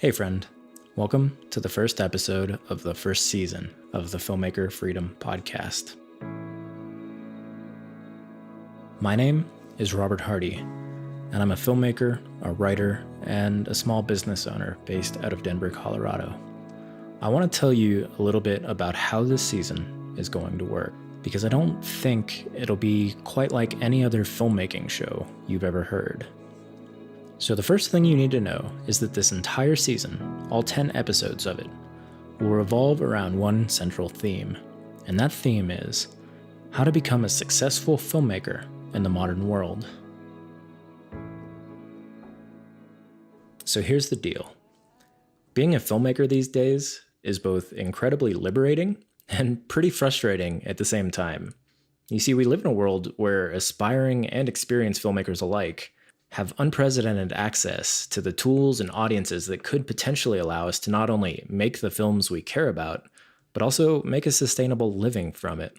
Hey friend, welcome to the first episode of the first season of the Filmmaker Freedom Podcast. My name is Robert Hardy, and I'm a filmmaker, a writer, and a small business owner based out of Denver, Colorado. I want to tell you a little bit about how this season is going to work, because I don't think it'll be quite like any other filmmaking show you've ever heard. So the first thing you need to know is that this entire season, all 10 episodes of it, will revolve around one central theme, and that theme is how to become a successful filmmaker in the modern world. So here's the deal. Being a filmmaker these days is both incredibly liberating and pretty frustrating at the same time. You see, we live in a world where aspiring and experienced filmmakers alike have unprecedented access to the tools and audiences that could potentially allow us to not only make the films we care about, but also make a sustainable living from it.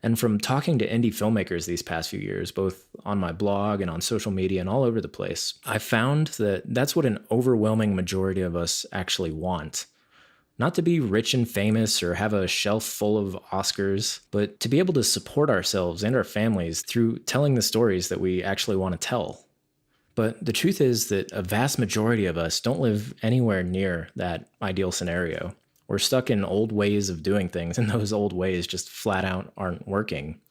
And from talking to indie filmmakers these past few years, both on my blog and on social media and all over the place, I found that that's what an overwhelming majority of us actually want. Not to be rich and famous or have a shelf full of Oscars, but to be able to support ourselves and our families through telling the stories that we actually want to tell. But the truth is that a vast majority of us don't live anywhere near that ideal scenario. We're stuck in old ways of doing things, and those old ways just flat out aren't working.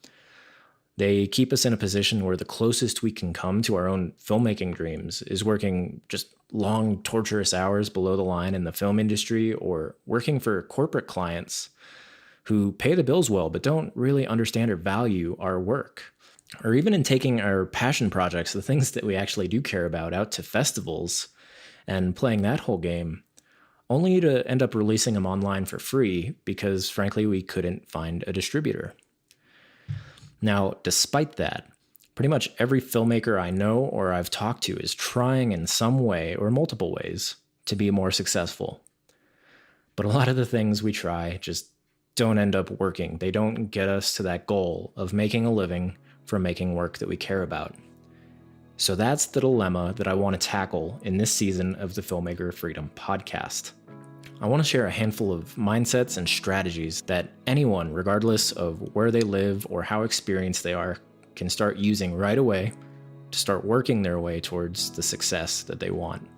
They keep us in a position where the closest we can come to our own filmmaking dreams is working just long, torturous hours below the line in the film industry, or working for corporate clients who pay the bills well but don't really understand or value our work. Or even in taking our passion projects, the things that we actually do care about, out to festivals and playing that whole game, only to end up releasing them online for free because, frankly, we couldn't find a distributor. Now, despite that, pretty much every filmmaker I know or I've talked to is trying in some way or multiple ways to be more successful. But a lot of the things we try just don't end up working. They don't get us to that goal of making a living from making work that we care about. So that's the dilemma that I want to tackle in this season of the Filmmaker Freedom Podcast. I want to share a handful of mindsets and strategies that anyone, regardless of where they live or how experienced they are, can start using right away to start working their way towards the success that they want.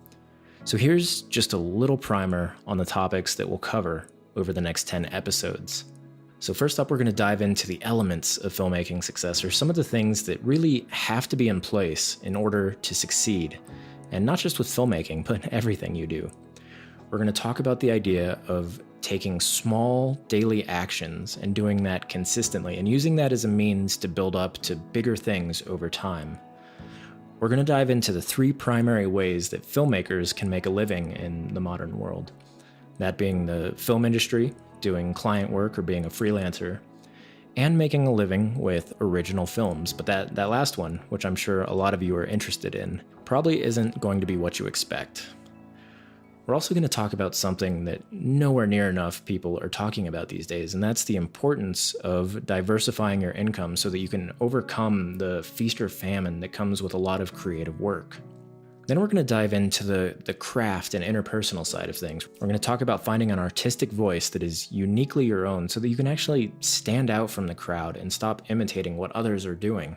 So here's just a little primer on the topics that we'll cover over the next 10 episodes. So first up, we're going to dive into the elements of filmmaking success, or some of the things that really have to be in place in order to succeed. And not just with filmmaking, but everything you do. We're going to talk about the idea of taking small daily actions and doing that consistently, and using that as a means to build up to bigger things over time. We're going to dive into the three primary ways that filmmakers can make a living in the modern world. That being the film industry, doing client work or being a freelancer, and making a living with original films. But that last one, which I'm sure a lot of you are interested in, probably isn't going to be what you expect. We're also going to talk about something that nowhere near enough people are talking about these days, and that's the importance of diversifying your income so that you can overcome the feast or famine that comes with a lot of creative work. Then we're going to dive into the craft and interpersonal side of things. We're going to talk about finding an artistic voice that is uniquely your own so that you can actually stand out from the crowd and stop imitating what others are doing.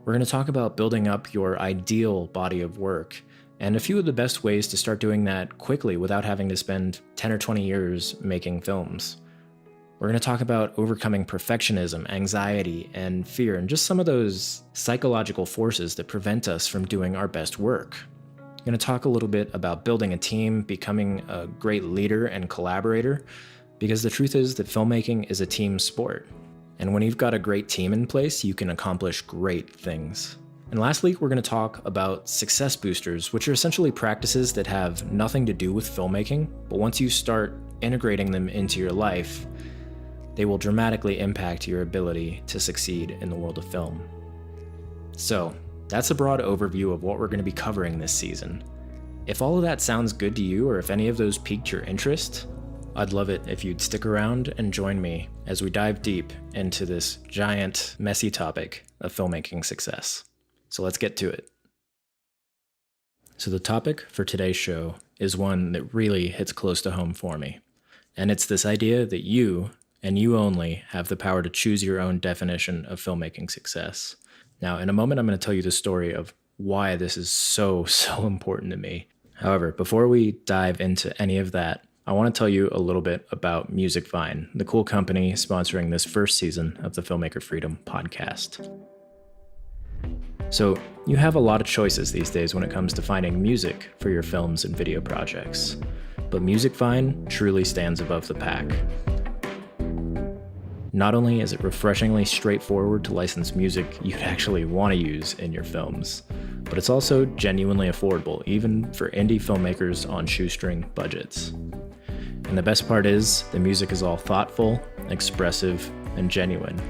We're going to talk about building up your ideal body of work and a few of the best ways to start doing that quickly without having to spend 10 or 20 years making films. We're going to talk about overcoming perfectionism, anxiety, and fear, and just some of those psychological forces that prevent us from doing our best work. I'm going to talk a little bit about building a team, becoming a great leader and collaborator, because the truth is that filmmaking is a team sport. And when you've got a great team in place, you can accomplish great things. And lastly, we're going to talk about success boosters, which are essentially practices that have nothing to do with filmmaking, but once you start integrating them into your life, they will dramatically impact your ability to succeed in the world of film. So, that's a broad overview of what we're going to be covering this season. If all of that sounds good to you, or if any of those piqued your interest, I'd love it if you'd stick around and join me as we dive deep into this giant, messy topic of filmmaking success. So let's get to it. So the topic for today's show is one that really hits close to home for me. And it's this idea that you, and you only, have the power to choose your own definition of filmmaking success. Now, in a moment, I'm going to tell you the story of why this is so important to me. However, before we dive into any of that, I want to tell you a little bit about Musicvine, the cool company sponsoring this first season of the Filmmaker Freedom Podcast. So, you have a lot of choices these days when it comes to finding music for your films and video projects, but Musicvine truly stands above the pack. Not only is it refreshingly straightforward to license music you'd actually want to use in your films, but it's also genuinely affordable, even for indie filmmakers on shoestring budgets. And the best part is, the music is all thoughtful, expressive, and genuine.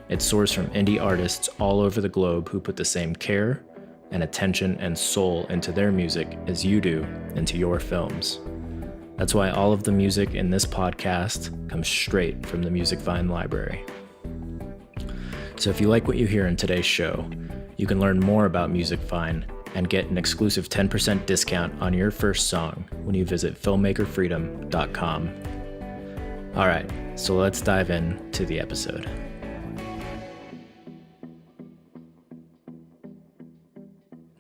It's sourced from indie artists all over the globe who put the same care and attention and soul into their music as you do into your films. That's why all of the music in this podcast comes straight from the Musicvine library. So if you like what you hear in today's show, you can learn more about Musicvine and get an exclusive 10% discount on your first song when you visit filmmakerfreedom.com. All right, so let's dive into the episode.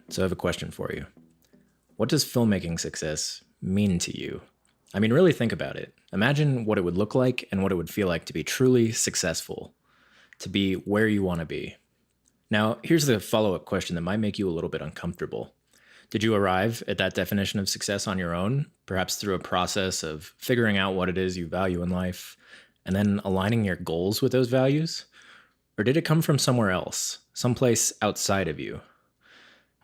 So I have a question for you. What does filmmaking success mean to you? I mean, really think about it. Imagine what it would look like and what it would feel like to be truly successful, to be where you want to be. Now, here's the follow-up question that might make you a little bit uncomfortable. Did you arrive at that definition of success on your own, perhaps through a process of figuring out what it is you value in life, and then aligning your goals with those values? Or did it come from somewhere else, someplace outside of you?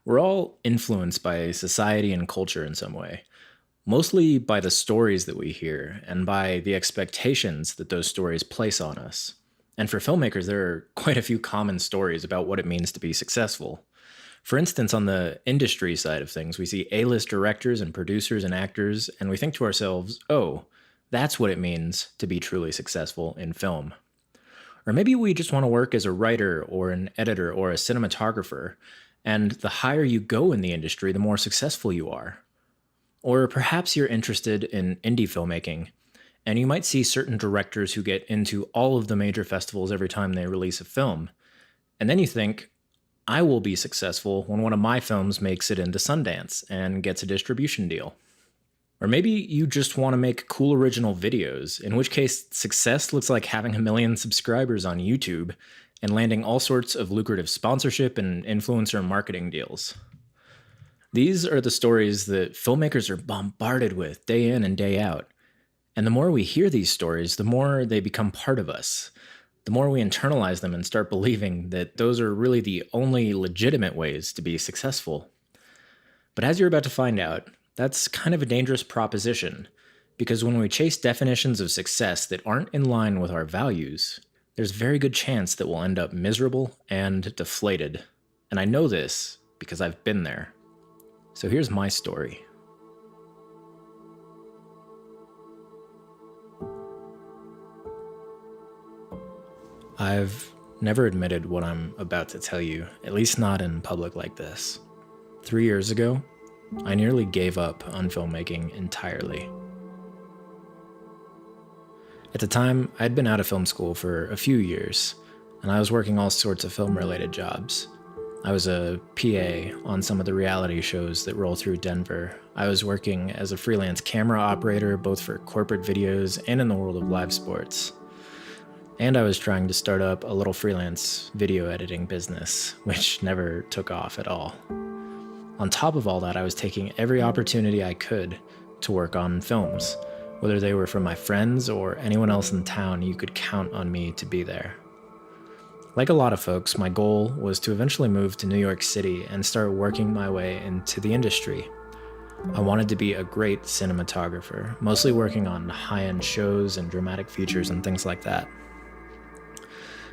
We're all influenced by society and culture in some way, mostly by the stories that we hear and by the expectations that those stories place on us. And for filmmakers, there are quite a few common stories about what it means to be successful. For instance, on the industry side of things, we see A-list directors and producers and actors, and we think to ourselves, oh, that's what it means to be truly successful in film. Or maybe we just want to work as a writer or an editor or a cinematographer, and the higher you go in the industry, the more successful you are. Or perhaps you're interested in indie filmmaking, and you might see certain directors who get into all of the major festivals every time they release a film. And then you think, I will be successful when one of my films makes it into Sundance and gets a distribution deal. Or maybe you just want to make cool original videos, in which case success looks like having 1 million subscribers on YouTube and landing all sorts of lucrative sponsorship and influencer marketing deals. These are the stories that filmmakers are bombarded with day in and day out. And the more we hear these stories, the more they become part of us. The more we internalize them and start believing that those are really the only legitimate ways to be successful. But as you're about to find out, that's kind of a dangerous proposition, because when we chase definitions of success that aren't in line with our values, there's a very good chance that we'll end up miserable and deflated. And I know this because I've been there. So here's my story. I've never admitted what I'm about to tell you, at least not in public like this. 3 years ago, I nearly gave up on filmmaking entirely. At the time, I'd been out of film school for a few years, and I was working all sorts of film-related jobs. I was a PA on some of the reality shows that roll through Denver. I was working as a freelance camera operator, both for corporate videos and in the world of live sports. And I was trying to start up a little freelance video editing business, which never took off at all. On top of all that, I was taking every opportunity I could to work on films. Whether they were from my friends or anyone else in town, you could count on me to be there. Like a lot of folks, my goal was to eventually move to New York City and start working my way into the industry. I wanted to be a great cinematographer, mostly working on high-end shows and dramatic features and things like that.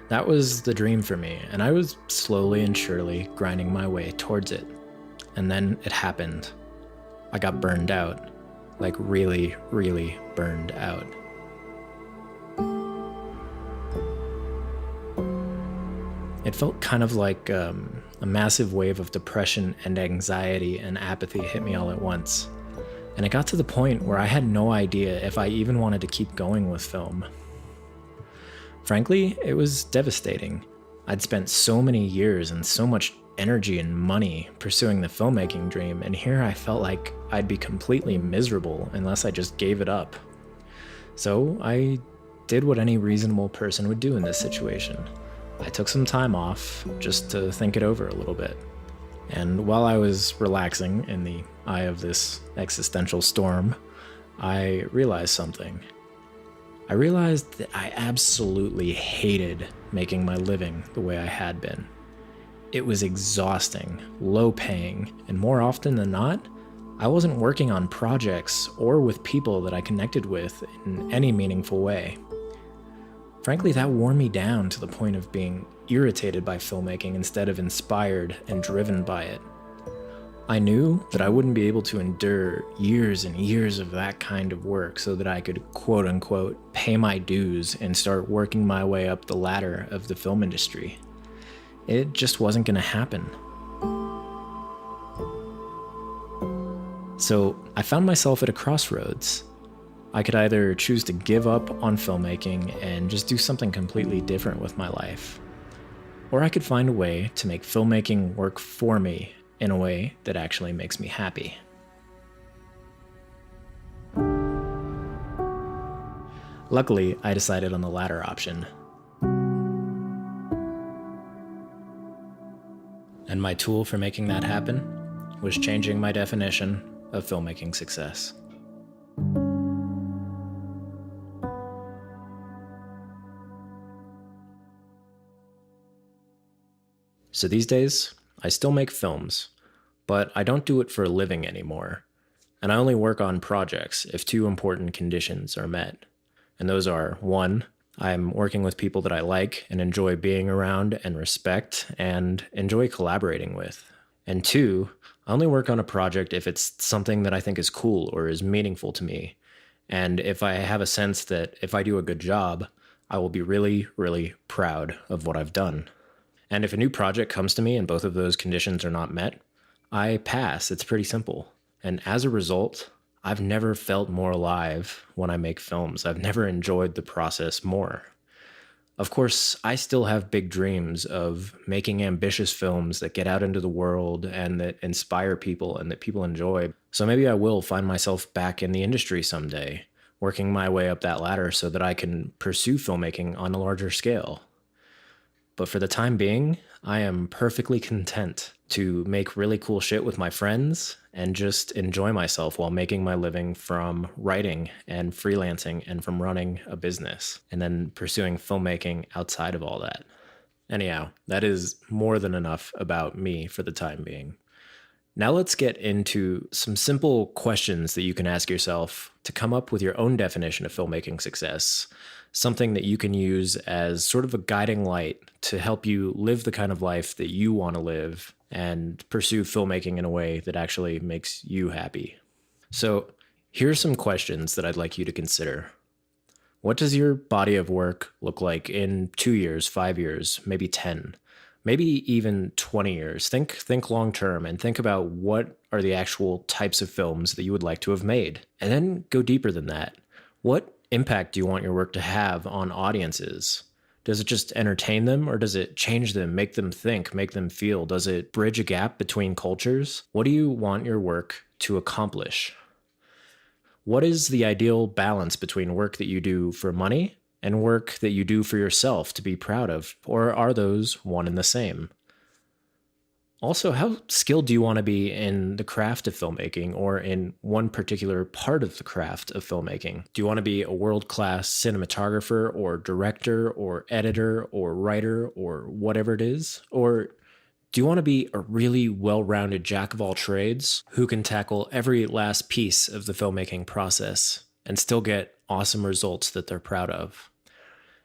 That was the dream for me, and I was slowly and surely grinding my way towards it. And then it happened. I got burned out. Like really, really burned out. It felt kind of like a massive wave of depression and anxiety and apathy hit me all at once. And it got to the point where I had no idea if I even wanted to keep going with film. Frankly, it was devastating. I'd spent so many years and so much energy and money pursuing the filmmaking dream, and here I felt like I'd be completely miserable unless I just gave it up. So I did what any reasonable person would do in this situation. I took some time off just to think it over a little bit. And while I was relaxing in the eye of this existential storm, I realized something. I realized that I absolutely hated making my living the way I had been. It was exhausting, low paying, and more often than not, I wasn't working on projects or with people that I connected with in any meaningful way. Frankly, that wore me down to the point of being irritated by filmmaking instead of inspired and driven by it. I knew that I wouldn't be able to endure years and years of that kind of work so that I could quote unquote pay my dues and start working my way up the ladder of the film industry. It just wasn't going to happen. So I found myself at a crossroads. I could either choose to give up on filmmaking and just do something completely different with my life, or I could find a way to make filmmaking work for me in a way that actually makes me happy. Luckily, I decided on the latter option. And my tool for making that happen was changing my definition of filmmaking success. So these days, I still make films, but I don't do it for a living anymore. And I only work on projects if two important conditions are met. And those are, 1, I'm working with people that I like and enjoy being around and respect and enjoy collaborating with. And 2, I only work on a project if it's something that I think is cool or is meaningful to me. And if I have a sense that if I do a good job, I will be really, really proud of what I've done. And if a new project comes to me and both of those conditions are not met, I pass. It's pretty simple. And as a result, I've never felt more alive when I make films. I've never enjoyed the process more. Of course, I still have big dreams of making ambitious films that get out into the world and that inspire people and that people enjoy. So maybe I will find myself back in the industry someday, working my way up that ladder so that I can pursue filmmaking on a larger scale. But for the time being, I am perfectly content to make really cool shit with my friends and just enjoy myself while making my living from writing and freelancing and from running a business and then pursuing filmmaking outside of all that. Anyhow, that is more than enough about me for the time being. Now let's get into some simple questions that you can ask yourself to come up with your own definition of filmmaking success. Something that you can use as sort of a guiding light to help you live the kind of life that you want to live and pursue filmmaking in a way that actually makes you happy. So here's some questions that I'd like you to consider. What does your body of work look like in 2 years, 5 years, maybe 10, maybe even 20 years? Think long term and think about what are the actual types of films that you would like to have made. And then go deeper than that. What impact do you want your work to have on audiences? Does it just entertain them, or does it change them, make them think, make them feel? Does it bridge a gap between cultures? What do you want your work to accomplish? What is the ideal balance between work that you do for money and work that you do for yourself to be proud of? Or are those one and the same? Also, how skilled do you want to be in the craft of filmmaking or in one particular part of the craft of filmmaking? Do you want to be a world-class cinematographer or director or editor or writer or whatever it is? Or do you want to be a really well-rounded jack of all trades who can tackle every last piece of the filmmaking process and still get awesome results that they're proud of?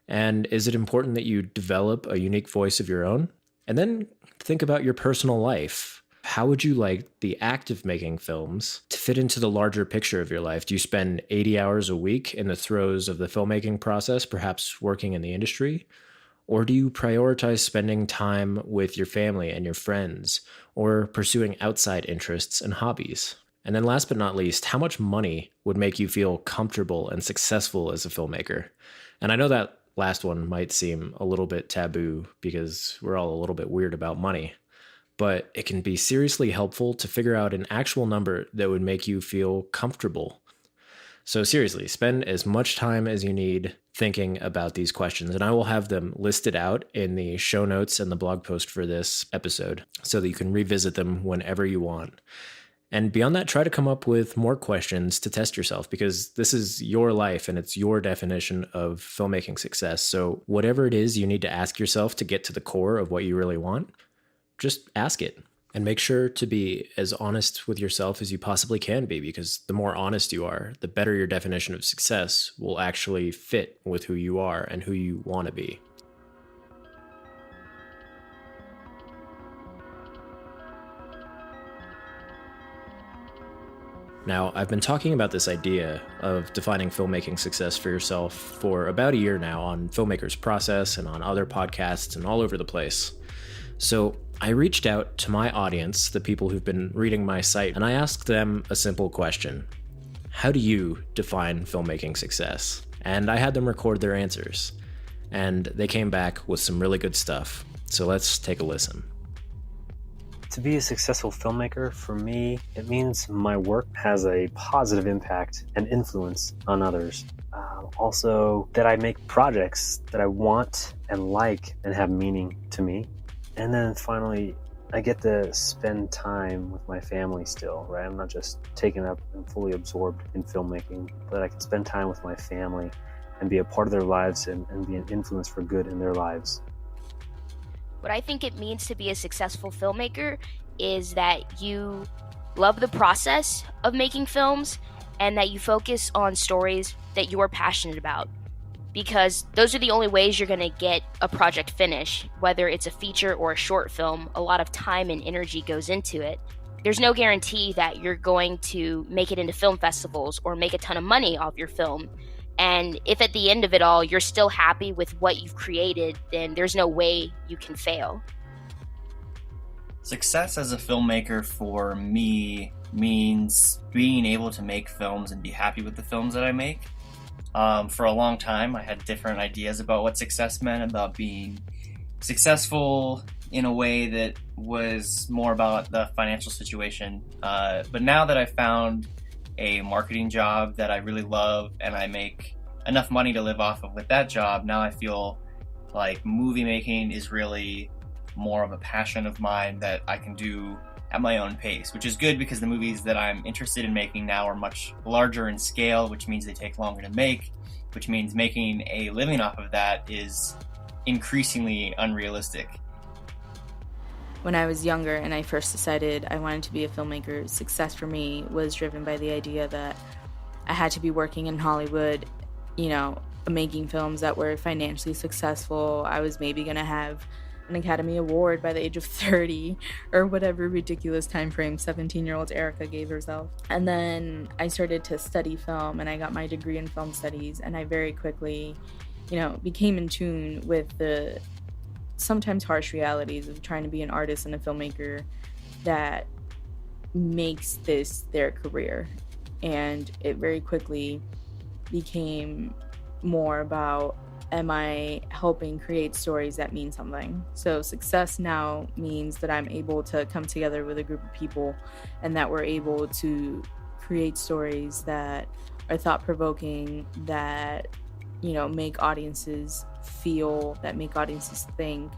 And is it important that you develop a unique voice of your own? And then think about your personal life. How would you like the act of making films to fit into the larger picture of your life? Do you spend 80 hours a week in the throes of the filmmaking process, perhaps working in the industry? Or do you prioritize spending time with your family and your friends, or pursuing outside interests and hobbies? And then last but not least, how much money would make you feel comfortable and successful as a filmmaker? And I know that last one might seem a little bit taboo because we're all a little bit weird about money, but it can be seriously helpful to figure out an actual number that would make you feel comfortable. So seriously, spend as much time as you need thinking about these questions, and I will have them listed out in the show notes and the blog post for this episode so that you can revisit them whenever you want. And beyond that, try to come up with more questions to test yourself, because this is your life and it's your definition of filmmaking success. So whatever it is you need to ask yourself to get to the core of what you really want, just ask it. And make sure to be as honest with yourself as you possibly can be, because the more honest you are, the better your definition of success will actually fit with who you are and who you want to be. Now, I've been talking about this idea of defining filmmaking success for yourself for about a year now on Filmmaker's Process and on other podcasts and all over the place. So I reached out to my audience, the people who've been reading my site, and I asked them a simple question. How do you define filmmaking success? And I had them record their answers. And they came back with some really good stuff. So let's take a listen. To be a successful filmmaker, for me, it means my work has a positive impact and influence on others. Also, that I make projects that I want and like and have meaning to me. And then finally, I get to spend time with my family still, right? I'm not just taken up and fully absorbed in filmmaking, but I can spend time with my family and be a part of their lives and be an influence for good in their lives. What I think it means to be a successful filmmaker is that you love the process of making films and that you focus on stories that you are passionate about. Because those are the only ways you're going to get a project finished. Whether it's a feature or a short film, a lot of time and energy goes into it. There's no guarantee that you're going to make it into film festivals or make a ton of money off your film. And if at the end of it all, you're still happy with what you've created, then there's no way you can fail. Success as a filmmaker for me means being able to make films and be happy with the films that I make. For a long time, I had different ideas about what success meant, about being successful in a way that was more about the financial situation. But now that I found a marketing job that I really love and I make enough money to live off of with that job, now I feel like movie making is really more of a passion of mine that I can do at my own pace, which is good because the movies that I'm interested in making now are much larger in scale, which means they take longer to make, which means making a living off of that is increasingly unrealistic. When I was younger and I first decided I wanted to be a filmmaker, success for me was driven by the idea that I had to be working in Hollywood, making films that were financially successful. I was maybe going to have an Academy Award by the age of 30 or whatever ridiculous time frame 17-year-old Erica gave herself. And then I started to study film and I got my degree in film studies, and I very quickly, became in tune with the sometimes harsh realities of trying to be an artist and a filmmaker that makes this their career. And it very quickly became more about, am I helping create stories that mean something? So success now means that I'm able to come together with a group of people and that we're able to create stories that are thought-provoking, that, make audiences feel, that make audiences think.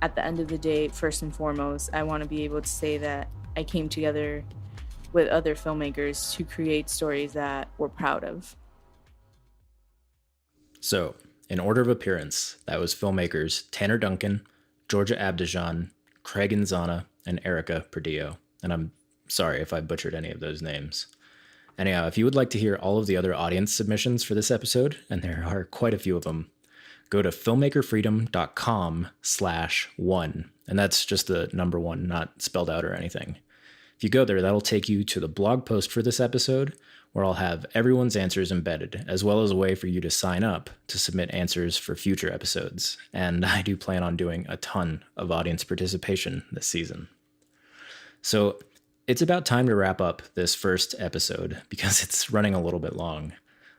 At the end of the day, first and foremost, I want to be able to say that I came together with other filmmakers to create stories that we're proud of. So, in order of appearance, that was filmmakers Tanner Duncan, Georgia Abdijan, Craig Inzana, and Erica Perdillo. And I'm sorry if I butchered any of those names. Anyhow, if you would like to hear all of the other audience submissions for this episode, and there are quite a few of them, go to filmmakerfreedom.com/1. And that's just the number 1, not spelled out or anything. If you go there, that'll take you to the blog post for this episode, where I'll have everyone's answers embedded, as well as a way for you to sign up to submit answers for future episodes. And I do plan on doing a ton of audience participation this season. So It's about time to wrap up this first episode because it's running a little bit long.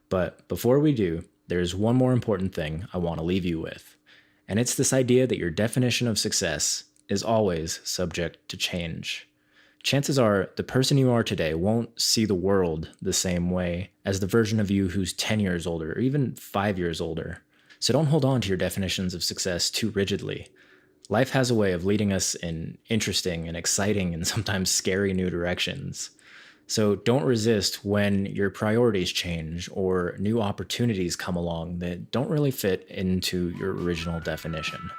But before we do, there's one more important thing I want to leave you with. And it's this idea that your definition of success is always subject to change. Chances are the person you are today won't see the world the same way as the version of you who's 10 years older or even 5 years older. So don't hold on to your definitions of success too rigidly. Life has a way of leading us in interesting and exciting and sometimes scary new directions. So don't resist when your priorities change or new opportunities come along that don't really fit into your original definition.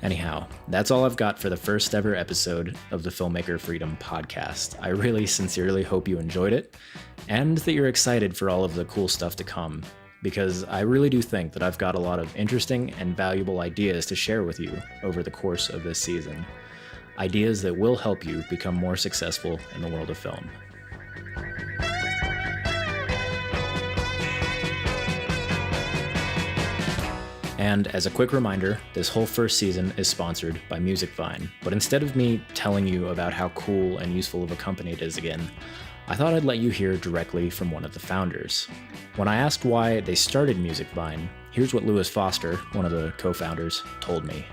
Anyhow, that's all I've got for the first ever episode of the Filmmaker Freedom Podcast. I really sincerely hope you enjoyed it and that you're excited for all of the cool stuff to come, because I really do think that I've got a lot of interesting and valuable ideas to share with you over the course of this season. Ideas that will help you become more successful in the world of film. And as a quick reminder, this whole first season is sponsored by Musicvine. But instead of me telling you about how cool and useful of a company it is again, I thought I'd let you hear directly from one of the founders. When I asked why they started Musicvine, here's what Lewis Foster, one of the co-founders, told me.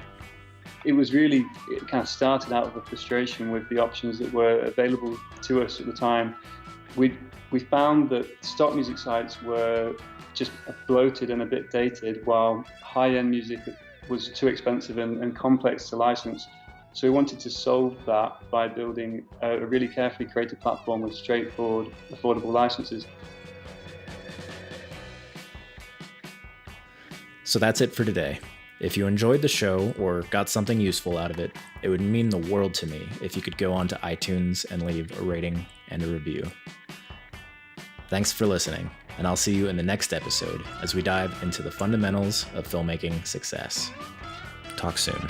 It kind of started out of a frustration with the options that were available to us at the time. We found that stock music sites were just bloated and a bit dated, while high-end music was too expensive and complex to license. So we wanted to solve that by building a really carefully created platform with straightforward, affordable licenses. So that's it for today. If you enjoyed the show or got something useful out of it, it would mean the world to me if you could go onto iTunes and leave a rating and a review. Thanks for listening, and I'll see you in the next episode as we dive into the fundamentals of filmmaking success. Talk soon.